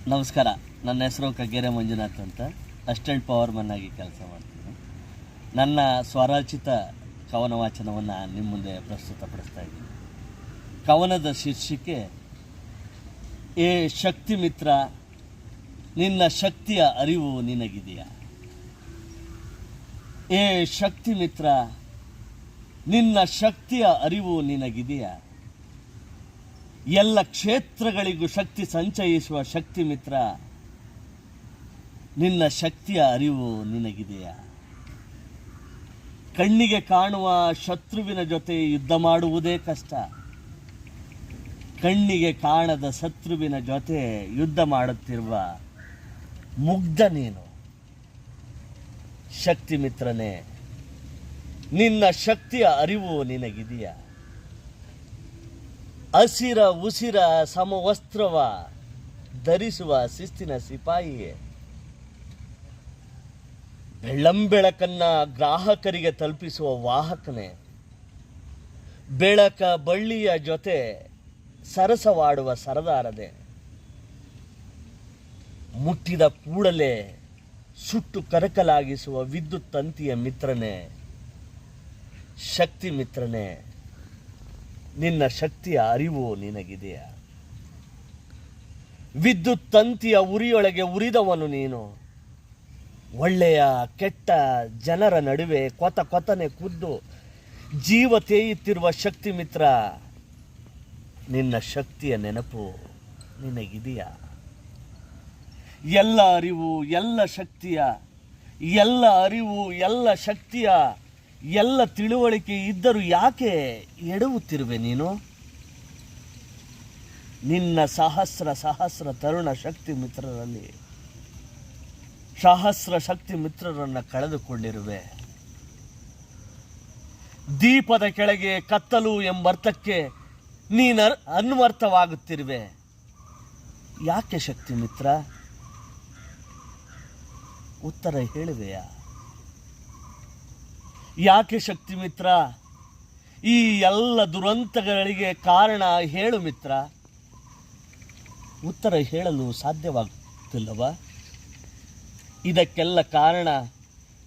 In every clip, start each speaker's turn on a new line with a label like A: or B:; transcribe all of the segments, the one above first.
A: ನಮಸ್ಕಾರ. ನನ್ನ ಹೆಸರು ಕಗ್ಗೆರೆ ಮಂಜುನಾಥ್ ಅಂತ. ಅಸಿಸ್ಟೆಂಟ್ ಪವರ್ಮನ್ ಆಗಿ ಕೆಲಸ ಮಾಡ್ತೀನಿ. ನನ್ನ ಸ್ವರಚಿತ ಕವನ ವಾಚನವನ್ನು ನಿಮ್ಮ ಮುಂದೆ ಪ್ರಸ್ತುತಪಡಿಸ್ತಾ ಇದ್ದೀನಿ. ಕವನದ ಶೀರ್ಷಿಕೆ ಏ ಶಕ್ತಿ ಮಿತ್ರ, ನಿನ್ನ ಶಕ್ತಿಯ ಅರಿವು ನಿನಗಿದೆಯಾ? ಏ ಶಕ್ತಿ ಮಿತ್ರ, ನಿನ್ನ ಶಕ್ತಿಯ ಅರಿವು ನಿನಗಿದೆಯಾ? ಎಲ್ಲ ಕ್ಷೇತ್ರಗಳಿಗೂ ಶಕ್ತಿ ಸಂಚಯಿಸುವ ಶಕ್ತಿ ಮಿತ್ರ, ನಿನ್ನ ಶಕ್ತಿಯ ಅರಿವು ನಿನಗಿದೆಯಾ? ಕಣ್ಣಿಗೆ ಕಾಣುವ ಶತ್ರುವಿನ ಜೊತೆ ಯುದ್ಧ ಮಾಡುವುದೇ ಕಷ್ಟ. ಕಣ್ಣಿಗೆ ಕಾಣದ ಶತ್ರುವಿನ ಜೊತೆ ಯುದ್ಧ ಮಾಡುತ್ತಿರುವ ಮುಗ್ಧ ನೀನು. ಶಕ್ತಿ ಮಿತ್ರನೇ, ನಿನ್ನ ಶಕ್ತಿಯ ಅರಿವು ನಿನಗಿದೆಯಾ? ಹಸಿರ ಉಸಿರ ಸಮವಸ್ತ್ರವ ಧರಿಸುವ ಶಿಸ್ತಿನ ಸಿಪಾಯಿಯೇ, ಬೆಳ್ಳಂಬೆಳಕನ್ನ ಗ್ರಾಹಕರಿಗೆ ತಲುಪಿಸುವ ವಾಹಕನೇ, ಬೆಳಕ ಬಳ್ಳಿಯ ಜೊತೆ ಸರಸವಾಡುವ ಸರದಾರದೆ, ಮುಟ್ಟಿದ ಕೂಡಲೇ ಸುಟ್ಟು ಕರಕಲಾಗಿಸುವ ವಿದ್ಯುತ್ ತಂತಿಯ ಮಿತ್ರನೇ. ಶಕ್ತಿ ಮಿತ್ರನೇ, ನಿನ್ನ ಶಕ್ತಿಯ ಅರಿವು ನಿನಗಿದೆಯಾ? ವಿದ್ಯುತ್ ತಂತಿಯ ಉರಿಯೊಳಗೆ ಉರಿದವನು ನೀನು. ಒಳ್ಳೆಯ ಕೆಟ್ಟ ಜನರ ನಡುವೆ ಕೊತನೆ ಖುದ್ದು ಜೀವ ತೇಯುತ್ತಿರುವ ಶಕ್ತಿ ಮಿತ್ರ, ನಿನ್ನ ಶಕ್ತಿಯ ನೆನಪು ನಿನಗಿದೆಯಾ? ಎಲ್ಲ ಅರಿವು ಎಲ್ಲ ಶಕ್ತಿಯ, ಎಲ್ಲ ಅರಿವು ಎಲ್ಲ ಶಕ್ತಿಯ, ಎಲ್ಲ ತಿಳುವಳಿಕೆ ಇದ್ದರೂ ಯಾಕೆ ಎಡವುತ್ತಿರುವೆ ನೀನು? ನಿನ್ನ ಸಹಸ್ರ ತರುಣ ಶಕ್ತಿ ಮಿತ್ರರಲ್ಲಿ ಸಹಸ್ರ ಶಕ್ತಿ ಮಿತ್ರರನ್ನು ಕಳೆದುಕೊಂಡಿರುವೆ. ದೀಪದ ಕೆಳಗೆ ಕತ್ತಲು ಎಂಬರ್ಥಕ್ಕೆ ನೀನು ಅನ್ವರ್ಥವಾಗುತ್ತಿರುವೆ. ಯಾಕೆ ಶಕ್ತಿ ಮಿತ್ರ? ಉತ್ತರ ಹೇಳುವೆಯಾ? ಯಾಕೆ ಶಕ್ತಿ ಮಿತ್ರ? ಈ ಎಲ್ಲ ದುರಂತಗಳಿಗೆ ಕಾರಣ ಹೇಳು ಮಿತ್ರ. ಉತ್ತರ ಹೇಳಲು ಸಾಧ್ಯವಾಗುತ್ತಿಲ್ಲವ? ಇದಕ್ಕೆಲ್ಲ ಕಾರಣ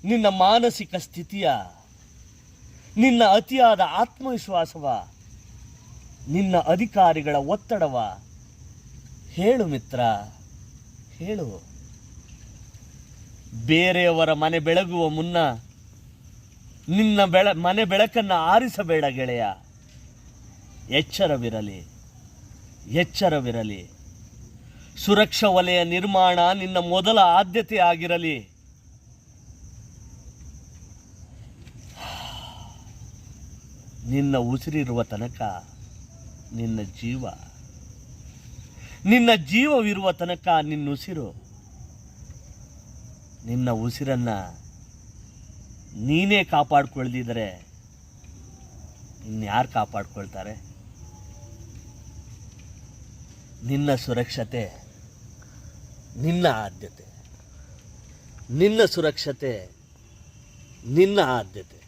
A: ನಿನ್ನ ಮಾನಸಿಕ ಸ್ಥಿತಿಯ, ನಿನ್ನ ಅತಿಯಾದ ಆತ್ಮವಿಶ್ವಾಸವ, ನಿನ್ನ ಅಧಿಕಾರಿಗಳ ಒತ್ತಡವ? ಹೇಳು ಮಿತ್ರ, ಹೇಳು. ಬೇರೆಯವರ ಮನೆ ಬೆಳಗುವ ಮುನ್ನ ನಿನ್ನ ಮನೆ ಬೆಳಕನ್ನು ಆರಿಸಬೇಡ ಗೆಳೆಯ. ಎಚ್ಚರವಿರಲಿ, ಎಚ್ಚರವಿರಲಿ. ಸುರಕ್ಷಾ ವಲಯ ನಿರ್ಮಾಣ ನಿನ್ನ ಮೊದಲ ಆದ್ಯತೆ ಆಗಿರಲಿ. ನಿನ್ನ ಉಸಿರಿರುವ ತನಕ ನಿನ್ನ ಜೀವವಿರುವ ತನಕ ನಿನ್ನುಸಿರು. ನಿನ್ನ ಉಸಿರನ್ನು ನೀನೇ ಕಾಪಾಡಿಕೊಳ್ಳದಿದ್ದರೆ ಇನ್ಯಾರು ಕಾಪಾಡ್ಕೊಳ್ತಾರೆ? ನಿನ್ನ ಸುರಕ್ಷತೆ ನಿನ್ನ ಆದ್ಯತೆ, ನಿನ್ನ ಸುರಕ್ಷತೆ ನಿನ್ನ ಆದ್ಯತೆ.